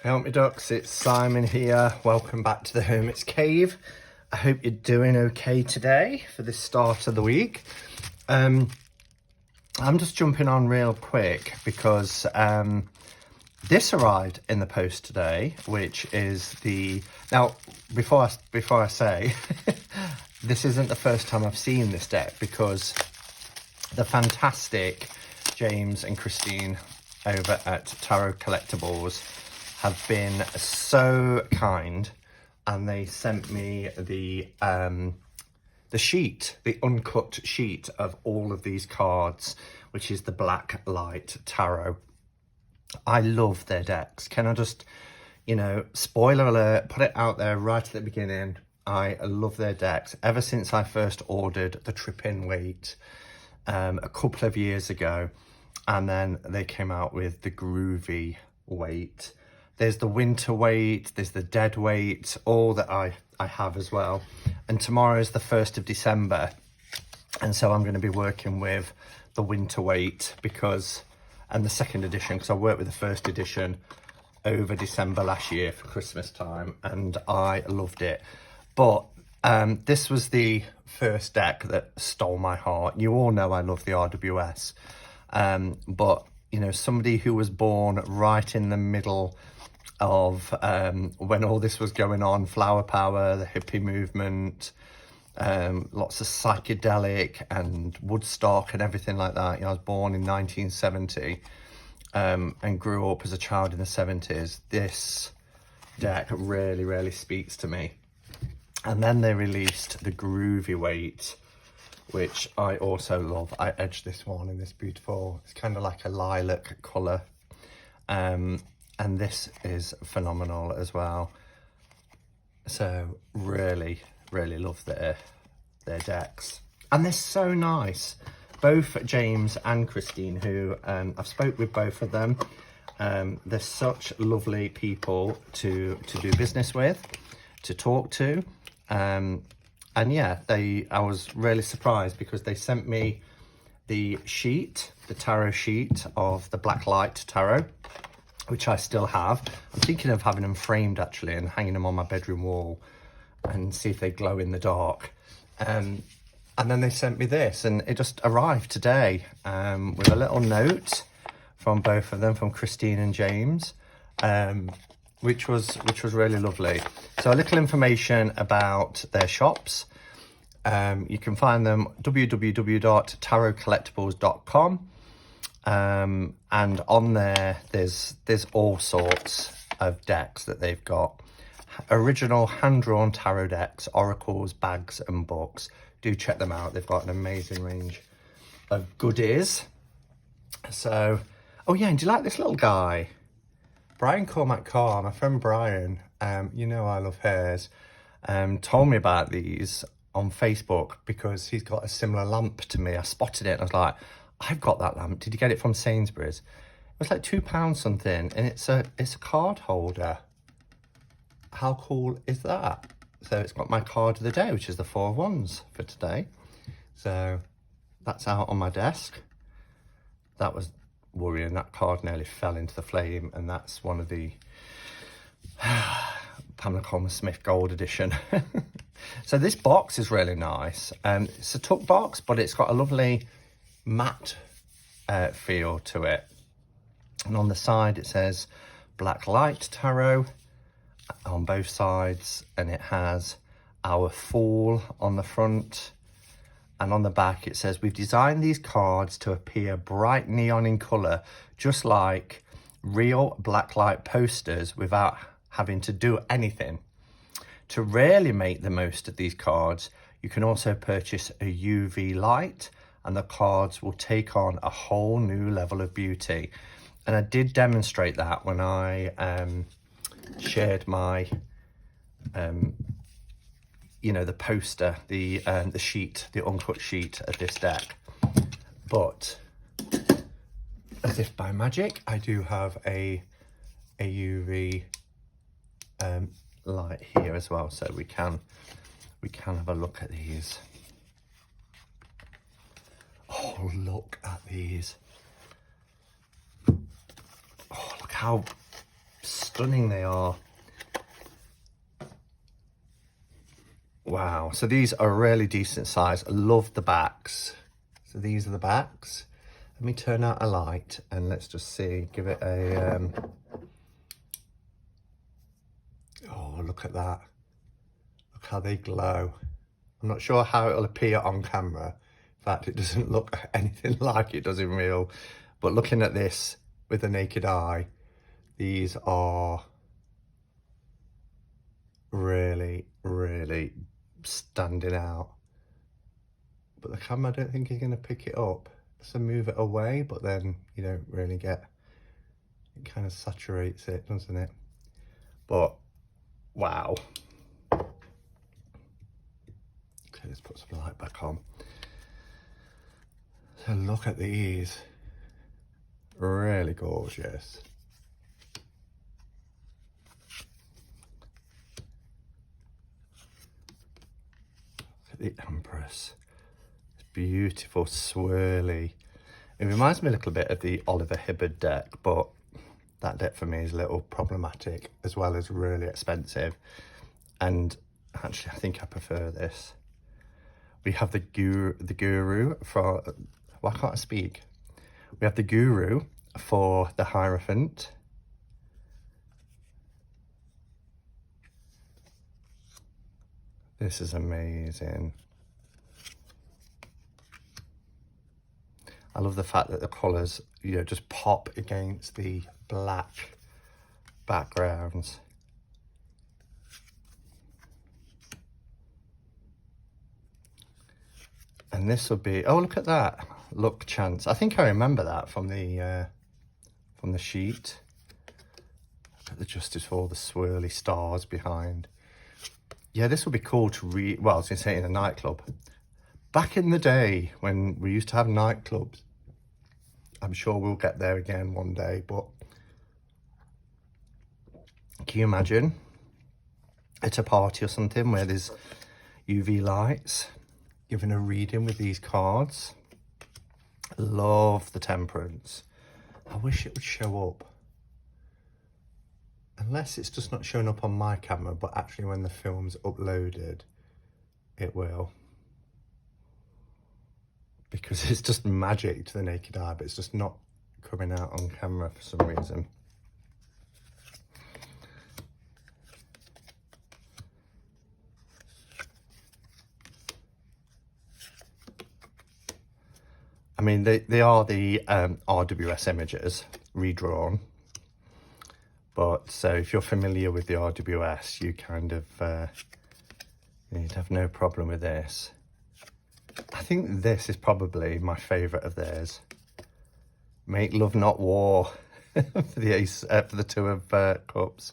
Help me ducks, it's Simon here. Welcome back to the Hermit's Cave. I hope you're doing okay today for this start of the week. I'm just jumping on real quick because this arrived in the post today, which is the... Now, before I say, this isn't the first time I've seen this deck because the fantastic James and Christine over at Tarot Collectibles have been so kind, and they sent me the sheet, the uncut sheet of all of these cards, which is the Backlit Tarot. I love their decks. Can I just, spoiler alert, put it out there right at the beginning. I love their decks. Ever since I first ordered the Trip-In weight a couple of years ago, and then they came out with the Groovy weight. There's the winter weight, there's the dead weight, all that I have as well. And tomorrow is the 1st of December. And so I'm going to be working with the winter weight and the second edition, because I worked with the first edition over December last year for Christmas time, and I loved it. But this was the first deck that stole my heart. You all know I love the RWS. But, somebody who was born right in the middle of when all this was going on, flower power, the hippie movement, lots of psychedelic and Woodstock and everything like that. I was born in 1970 and grew up as a child in the 70s. This deck really, really speaks to me. And then they released the Groovy weight, which I also love. I edged this one in this beautiful, it's kind of like a lilac colour. And this is phenomenal as well. So really, really love their decks. And they're so nice. Both James and Christine, who I've spoke with both of them. They're such lovely people to do business with, to talk to. And yeah, I was really surprised because they sent me the sheet, the tarot sheet of the Backlit Tarot, which I still have. I'm thinking of having them framed actually and hanging them on my bedroom wall and see if they glow in the dark. And then they sent me this, and it just arrived today with a little note from both of them, from Christine and James, which was really lovely. So a little information about their shops. You can find them www.tarotcollectibles.com. And on there's all sorts of decks that they've got. Original hand-drawn tarot decks, oracles, bags and books. Do check them out. They've got an amazing range of goodies. So, oh yeah, and do you like this little guy? Brian Cormac Carr, my friend Brian, I love hairs, told me about these on Facebook because he's got a similar lamp to me. I spotted it and I was like, I've got that lamp. Did you get it from Sainsbury's? It was like £2 something, and it's a card holder. How cool is that? So it's got my card of the day, which is the 4 of Wands for today. So that's out on my desk. That was worrying. That card nearly fell into the flame, and that's one of the Pamela Coleman Smith Gold Edition. So this box is really nice. It's a tuck box, but it's got a lovely matte feel to it, and on the side it says Backlit Tarot on both sides, and it has our Fool on the front, and on the back it says, we've designed these cards to appear bright neon in colour, just like real blacklight posters, without having to do anything. To really make the most of these cards, you can also purchase a UV light, and the cards will take on a whole new level of beauty. And I did demonstrate that when I shared my, the poster, the sheet, the uncut sheet of this deck. But as if by magic, I do have a UV light here as well, so we can have a look at these. Oh, look at these. Oh, look how stunning they are. Wow, so these are really decent size. I love the backs. So these are the backs. Let me turn out a light and let's just see, give it a, oh, look at that. Look how they glow. I'm not sure how it'll appear on camera. In fact, it doesn't look anything like it does in real, but looking at this with the naked eye, these are really, really standing out. But the camera, I don't think you're going to pick it up. So move it away, but then you don't really get, it kind of saturates it, doesn't it? But wow. Okay, let's put some light back on. So look at these, really gorgeous. Look at the Empress. Beautiful, swirly. It reminds me a little bit of the Oliver Hibbard deck, but that deck for me is a little problematic as well as really expensive. And actually, I think I prefer this. We have the Guru for, why can't I speak? We have the Guru for the Hierophant. This is amazing. I love the fact that the colours, you know, just pop against the black backgrounds. And this will be, oh, look at that. Look, Chance. I think I remember that from the sheet. Look at the Justice for all the swirly stars behind. Yeah, this would be cool to read. Well, I was going to say in a nightclub. Back in the day when we used to have nightclubs, I'm sure we'll get there again one day, but can you imagine at a party or something where there's UV lights, giving a reading with these cards? Love the Temperance. I wish it would show up. Unless it's just not showing up on my camera, but actually when the film's uploaded, it will. Because it's just magic to the naked eye, but it's just not coming out on camera for some reason. I mean, they are the RWS images, redrawn. But so if you're familiar with the RWS, you kind of, you'd have no problem with this. I think this is probably my favourite of theirs. Make Love Not War for the ace, for the Two of Cups.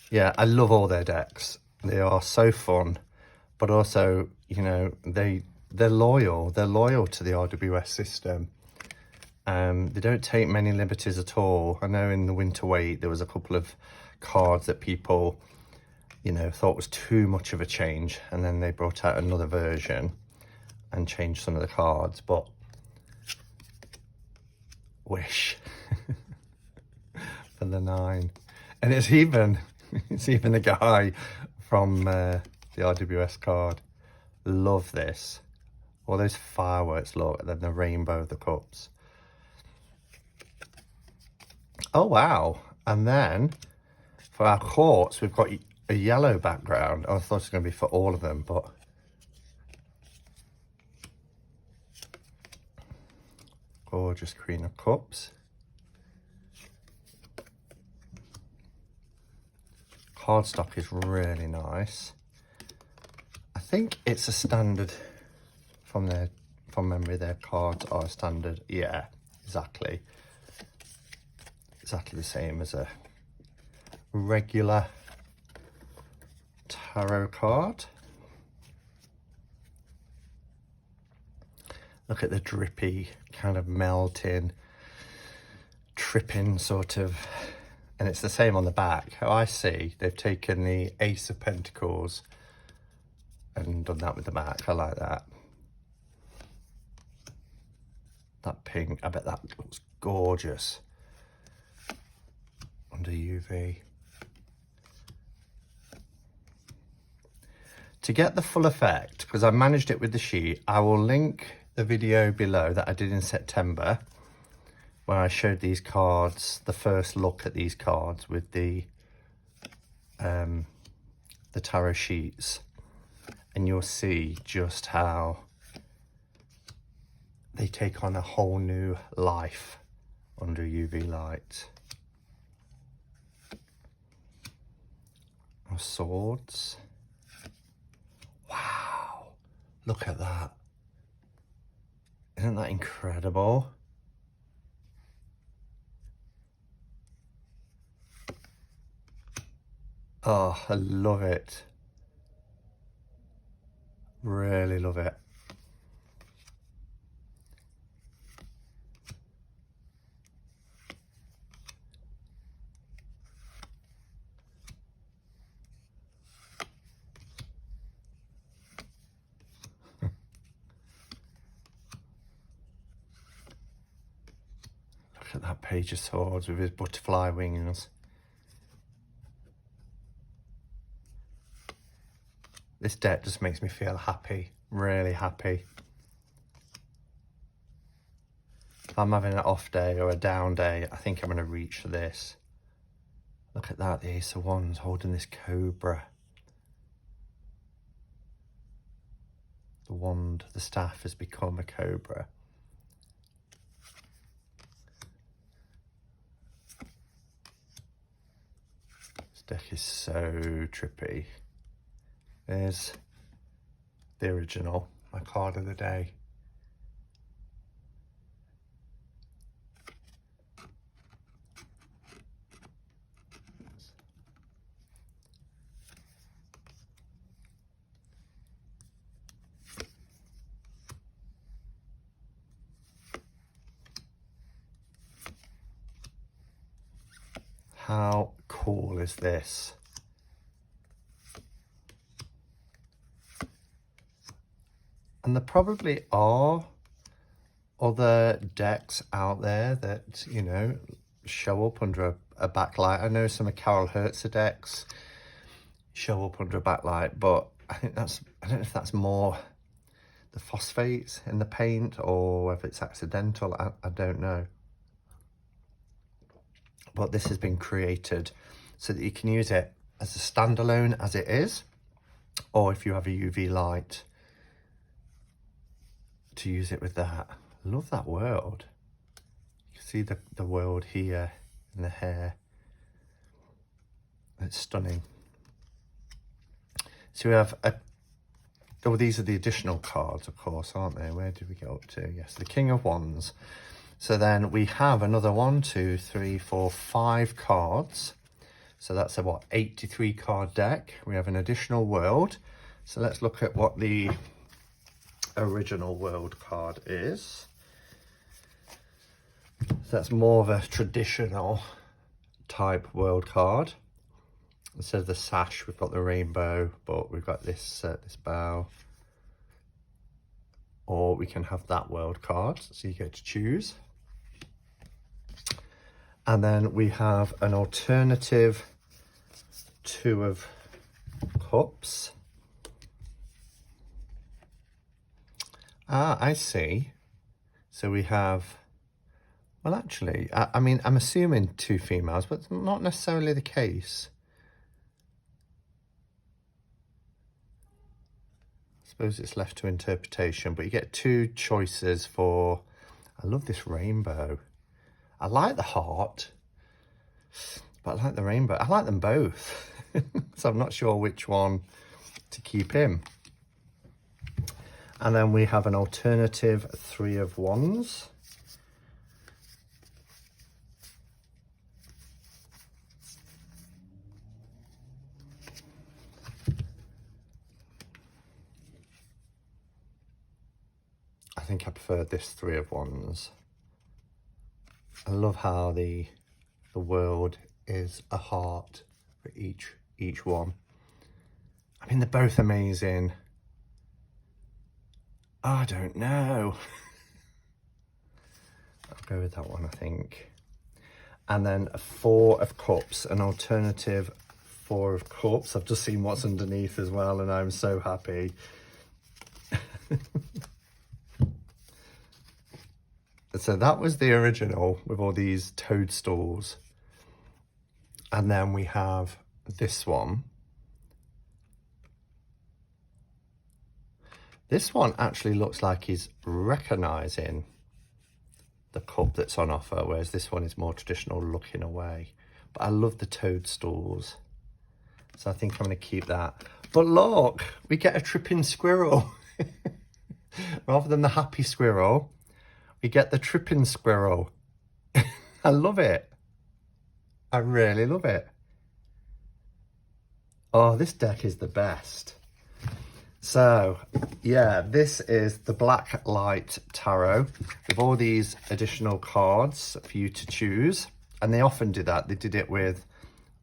Yeah, I love all their decks. They are so fun, but also, you know, they're loyal. They're loyal to the RWS system. They don't take many liberties at all. I know in the Winter Weight there was a couple of cards that people, you know, thought was too much of a change, and then they brought out another version and changed some of the cards. But Wish for the 9, and it's even a guy from the RWS card. Love this. All those fireworks, look, and then the rainbow of the cups. Oh wow! And then for our courts, we've got a yellow background. I thought it was going to be for all of them, but gorgeous Queen of Cups. Cardstock is really nice. I think it's a standard from memory. Their cards are standard. Yeah, exactly the same as a regular tarot card. Look at the drippy, kind of melting, tripping sort of, and it's the same on the back. How I see, they've taken the Ace of Pentacles and done that with the back. I like that. That pink, I bet that looks gorgeous. under UV. To get the full effect, because I managed it with the sheet, I will link the video below that I did in September, where I showed these cards, the first look at these cards with the tarot sheets, and you'll see just how they take on a whole new life under UV light. Of Swords. Wow, look at that. Isn't that incredible? Oh, I love it. Really love it. Look at that Page of Swords with his butterfly wings. This deck just makes me feel happy, really happy. If I'm having an off day or a down day, I think I'm going to reach for this. Look at that, the Ace of Wands holding this cobra. The wand, the staff has become a cobra. This deck is so trippy. There's the original, my card of the day. How cool is this? And there probably are other decks out there that, you know, show up under a backlight. I know some of Carol Hertzer decks show up under a backlight, but I think that's, I don't know if that's more the phosphates in the paint or whether it's accidental, I don't know. But this has been created so that you can use it as a standalone as it is, or if you have a UV light, to use it with that. Love that world. You can see the world here in the hair. It's stunning. So we have oh, these are the additional cards, of course, aren't they? Where did we get up to? Yes, the King of Wands. So then we have another 1, 2, 3, 4, 5 cards. So that's a, what, 83 card deck. We have an additional world. So let's look at what the original world card is. So that's more of a traditional type world card. Instead of the sash, we've got the rainbow, but we've got this this bow. Or we can have that world card, so you get to choose. And then we have an alternative 2 of Cups. Ah, I see. So we have, well, actually, I mean, I'm assuming 2 females, but it's not necessarily the case. I suppose it's left to interpretation, but you get 2 choices for, I love this rainbow. I like the heart, but I like the rainbow. I like them both. So I'm not sure which one to keep in. And then we have an alternative 3 of Wands. I think I prefer this 3 of Wands. I love how the world is a heart for each one. I mean, they're both amazing. Oh, I don't know. I'll go with that one, I think. and then a 4 of cups, an alternative 4 of cups. I've just seen what's underneath as well, and I'm so happy. So that was the original with all these toadstools. And then we have this one. This one actually looks like he's recognizing the cup that's on offer, whereas this one is more traditional, looking away. But I love the toadstools, so I think I'm going to keep that. But look, we get a tripping squirrel. Rather than the happy squirrel, we get the tripping squirrel. I love it. I really love it. Oh, this deck is the best. So, yeah, this is the Blacklight Tarot with all these additional cards for you to choose. And they often do that. They did it with,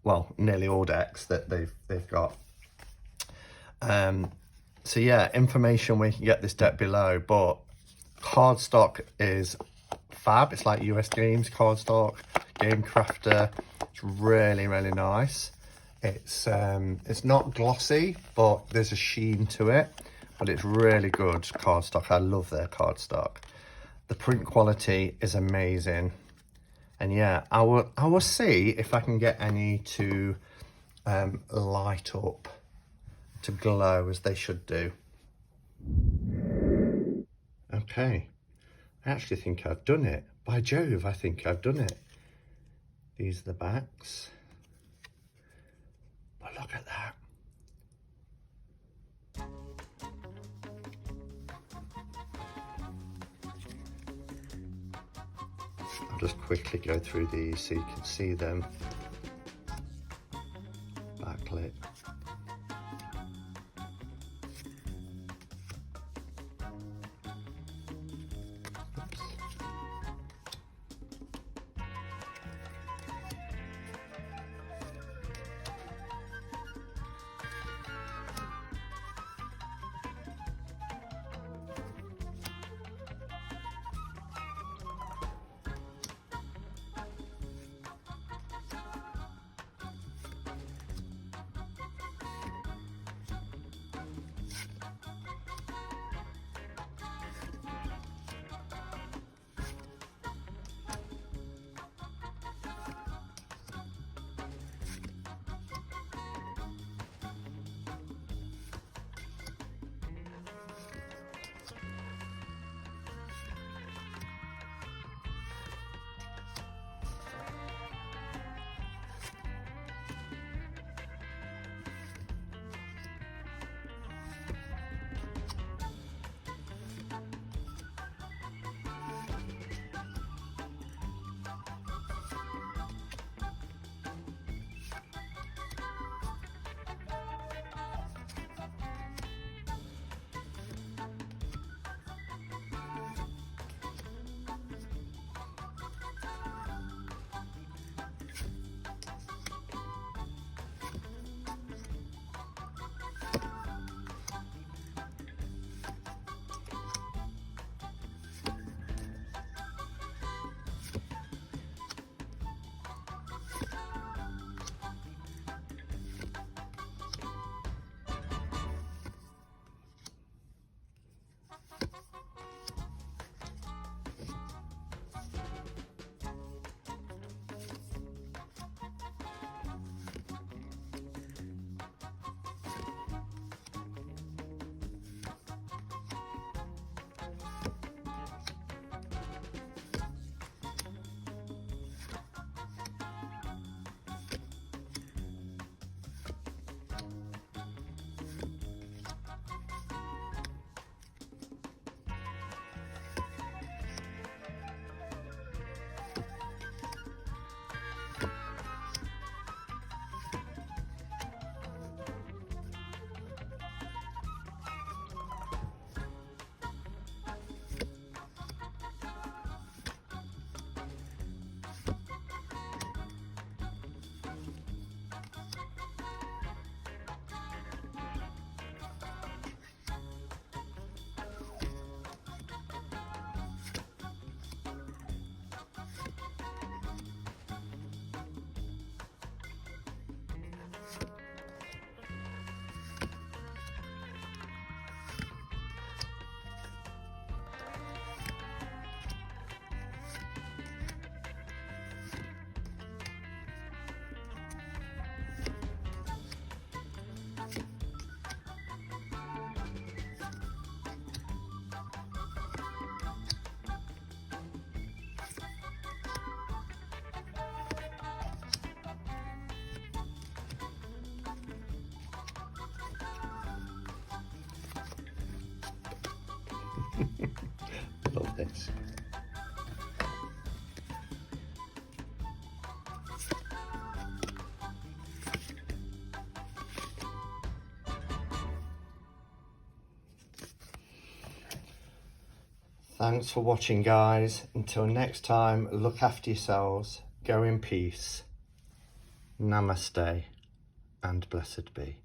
well, nearly all decks that they've got. So, yeah, information where you can get this deck below. But cardstock is fab. It's like US Games cardstock, Game Crafter. It's really, really nice. It's not glossy, but there's a sheen to it, but it's really good cardstock. I love their cardstock. The print quality is amazing. And yeah, I will see if I can get any to light up, to glow as they should do. Okay, I actually think I've done it. By Jove, I think I've done it. These are the backs. But look at that. I'll just quickly go through these so you can see them. Backlit. Love this. Thanks for watching, guys. Until next time, look after yourselves, go in peace, namaste, and blessed be.